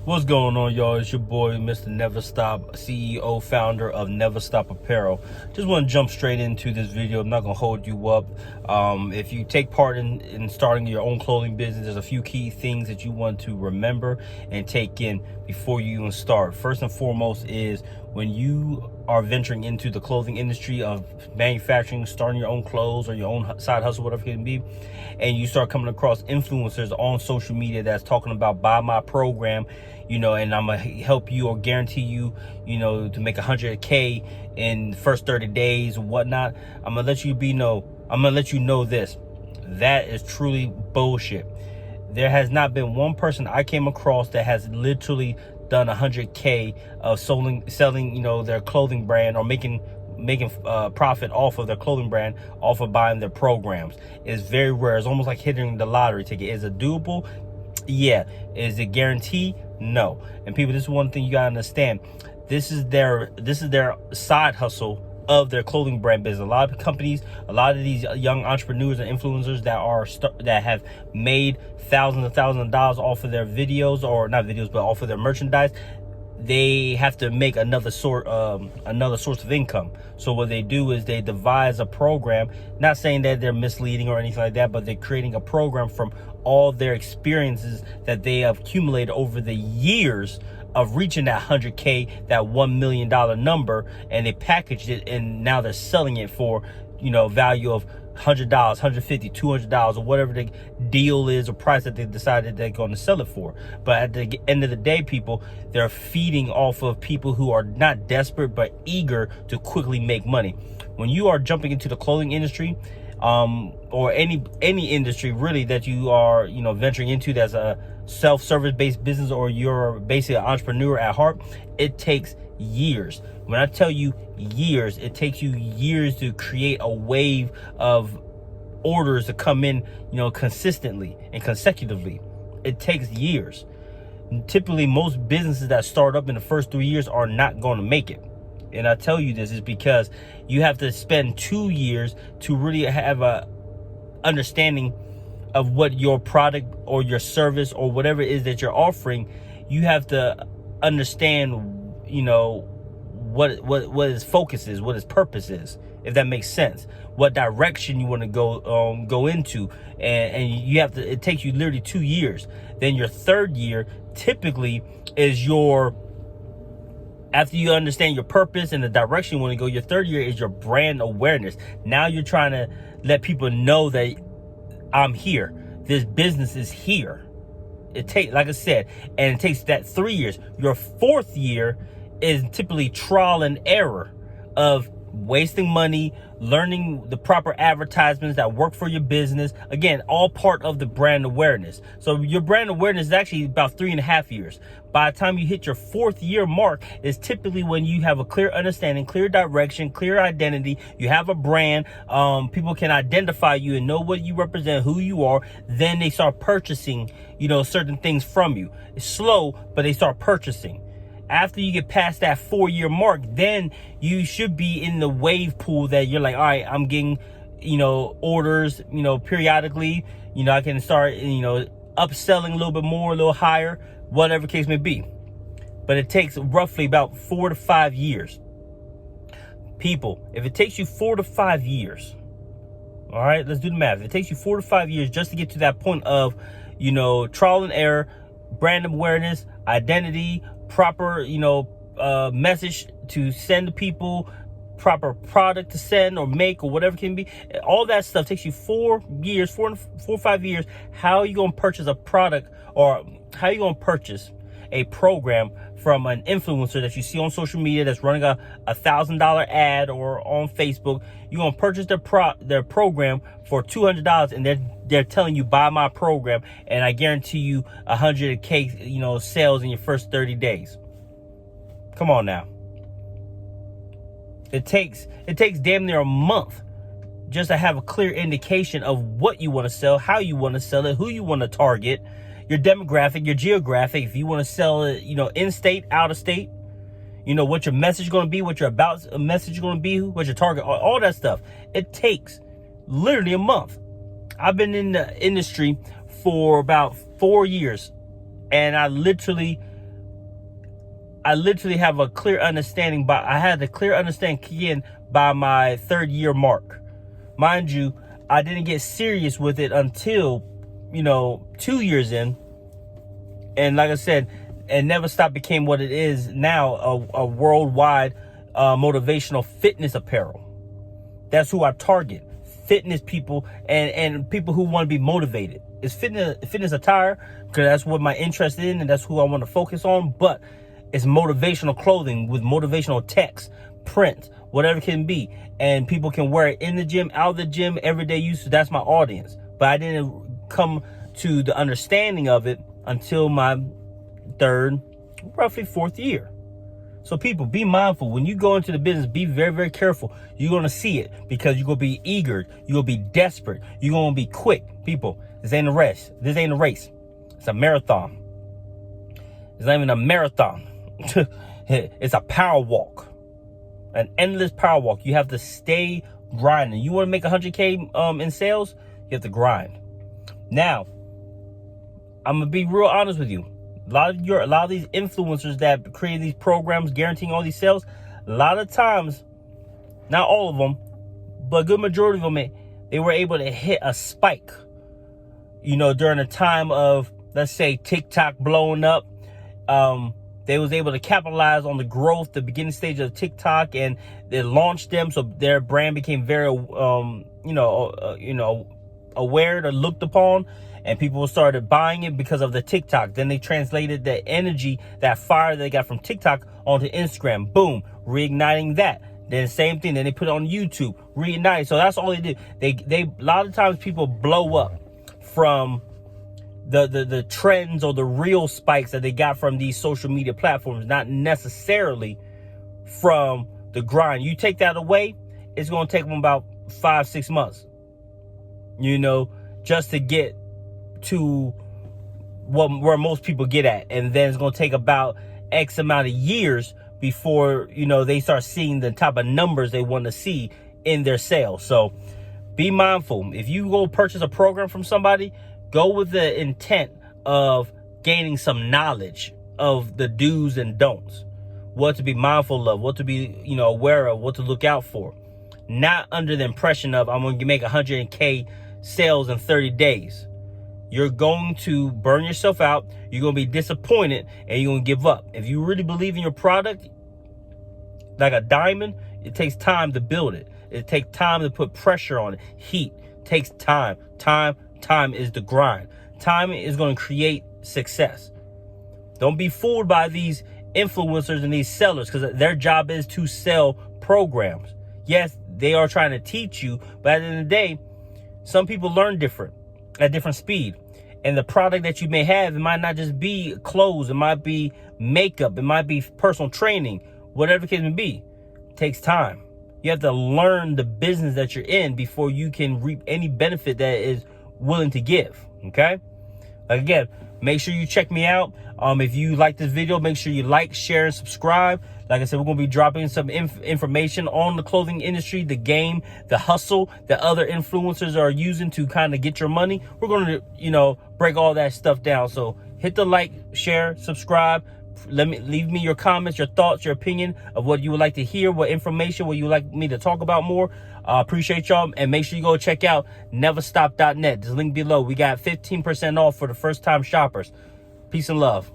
What's going on, y'all? It's your boy, Mr. Never Stop, CEO, founder of Never Stop Apparel. Just want to jump straight into this video. I'm not going to hold you up. If you take part in starting your own clothing business, there's a few key things that you want to remember and take in before you even start. First and foremost is when you are venturing into the clothing industry of manufacturing, starting your own clothes or your own side hustle, whatever it can be, and you start coming across influencers on social media that's talking about buy my program, and I'm gonna help you or guarantee you, to make 100K in the first 30 days or whatnot. I'm gonna let you know this. That is truly bullshit. There has not been one person I came across that has literally done 100K of selling, their clothing brand or making profit off of their clothing brand off of buying their programs. It's very rare. It's almost like hitting the lottery ticket. Is it doable? Yeah. Is it guaranteed? No. And people, this is one thing you gotta understand. This is their side hustle of their clothing brand business. A lot of companies, a lot of these young entrepreneurs and influencers that have made thousands of dollars off of their videos, or not videos, but off of their merchandise, they have to make another source of income. So what they do is they devise a program, not saying that they're misleading or anything like that, but they're creating a program from all their experiences that they have accumulated over the years of reaching that 100K, that $1 million number, and they packaged it, and now they're selling it for, value of $100, $150, $200, or whatever the deal is or price that they decided they're going to sell it for. But at the end of the day, people, they're feeding off of people who are not desperate but eager to quickly make money. When you are jumping into the clothing industry, or any industry really that you are, venturing into, that's a self-service based business, or you're basically an entrepreneur at heart, it takes years. When I tell you years, it takes you years to create a wave of orders to come in, consistently and consecutively. It takes years. Typically, most businesses that start up in the first 3 years are not going to make it. And I tell you this is because you have to spend 2 years to really have a understanding of what your product or your service or whatever it is that you're offering. You have to understand, what his focus is, what his purpose is, if that makes sense, what direction you want to go into, and you have to. It takes you literally 2 years. Then your third year typically is after you understand your purpose and the direction you want to go, your third year is your brand awareness. Now you're trying to let people know that I'm here. This business is here. It takes, like I said, and it takes that 3 years. Your fourth year is typically trial and error of wasting money, learning the proper advertisements that work for your business. Again, all part of the brand awareness. So your brand awareness is actually about 3.5 years. By the time you hit your fourth year mark is typically when you have a clear understanding, clear direction, clear identity. You have a brand. People can identify you and know what you represent, who you are. Then they start purchasing, certain things from you. It's slow, but they start purchasing. After you get past that 4-year mark, then you should be in the wave pool that you're like, all right, I'm getting, orders, periodically. I can start, upselling a little bit more, a little higher, whatever case may be. But it takes roughly about 4 to 5 years. People, if it takes you 4 to 5 years, all right, let's do the math. If it takes you 4 to 5 years just to get to that point of, trial and error, brand awareness, identity, proper, message to send to people, proper product to send or make or whatever it can be, all that stuff takes you 4 years, 4 or 5 years. How are you going to purchase a product, or how are you going to purchase a program from an influencer that you see on social media that's running a $1,000 ad, or on Facebook? You're going to purchase their program for $200, and they're telling you buy my program, and I guarantee you 100K, sales in your first 30 days. Come on now. It takes damn near a month just to have a clear indication of what you want to sell, how you want to sell it, who you want to target, your demographic, your geographic. If you want to sell it, in state, out of state, what your message is going to be, what your about message is going to be, what your target, all that stuff. It takes literally a month. I've been in the industry for about 4 years, and I literally I literally have a clear understanding. I had a clear understanding again by my 3rd year mark. Mind you, I didn't get serious with it until, 2 years in. And like I said, and Never Stop became what it is now, a worldwide motivational fitness apparel. That's who I target. Fitness people and people who want to be motivated. It's fitness attire, because that's what my interest in and that's who I want to focus on. But it's motivational clothing with motivational text, print, whatever it can be. And people can wear it in the gym, out of the gym, everyday use. So that's my audience. But I didn't come to the understanding of it until my 3rd, roughly 4th year. So people, be mindful. When you go into the business, be very, very careful. You're going to see it because you're going to be eager. You're going to be desperate. You're going to be quick. People, this ain't a race. This ain't a race. It's a marathon. It's not even a marathon. It's a power walk. An endless power walk. You have to stay grinding. You want to make 100K in sales? You have to grind. Now, I'm going to be real honest with you. A lot of these influencers that create these programs guaranteeing all these sales, a lot of times, not all of them, but a good majority of them, they were able to hit a spike, during a time of, let's say, TikTok blowing up. They was able to capitalize on the growth, the beginning stage of TikTok, and they launched them, so their brand became very, aware or looked upon. And people started buying it because of the TikTok. Then they translated the energy, that fire they got from TikTok onto Instagram. Boom, reigniting that. Then same thing. Then they put it on YouTube, reignite. So that's all they did. They a lot of times people blow up from the trends or the real spikes that they got from these social media platforms, not necessarily from the grind. You take that away, it's going to take them about 5-6 months, just to get to where most people get at. And then it's going to take about X amount of years before, they start seeing the type of numbers they want to see in their sales. So be mindful. If you go purchase a program from somebody, go with the intent of gaining some knowledge of the do's and don'ts, what to be mindful of, what to be, aware of, what to look out for. Not under the impression of, I'm going to make 100K sales in 30 days. You're going to burn yourself out. You're going to be disappointed and you're going to give up. If you really believe in your product, like a diamond, it takes time to build it. It takes time to put pressure on it. Heat takes time. Time is the grind. Time is going to create success. Don't be fooled by these influencers and these sellers, because their job is to sell programs. Yes, they are trying to teach you, but at the end of the day, some people learn different, at different speed. And the product that you may have, it might not just be clothes, it might be makeup, it might be personal training, whatever it can be. It takes time. You have to learn the business that you're in before you can reap any benefit that is willing to give. Okay? Again, make sure you check me out. If you like this video, make sure you like, share, and subscribe. Like I said, we're going to be dropping some information on the clothing industry, the game, the hustle that other influencers are using to kind of get your money. We're going to, break all that stuff down. So hit the like, share, subscribe. Leave me your comments, your thoughts, your opinion of what you would like to hear, what information, what you would like me to talk about more. Appreciate y'all. And make sure you go check out neverstop.net. There's a link below. We got 15% off for the first time shoppers. Peace and love.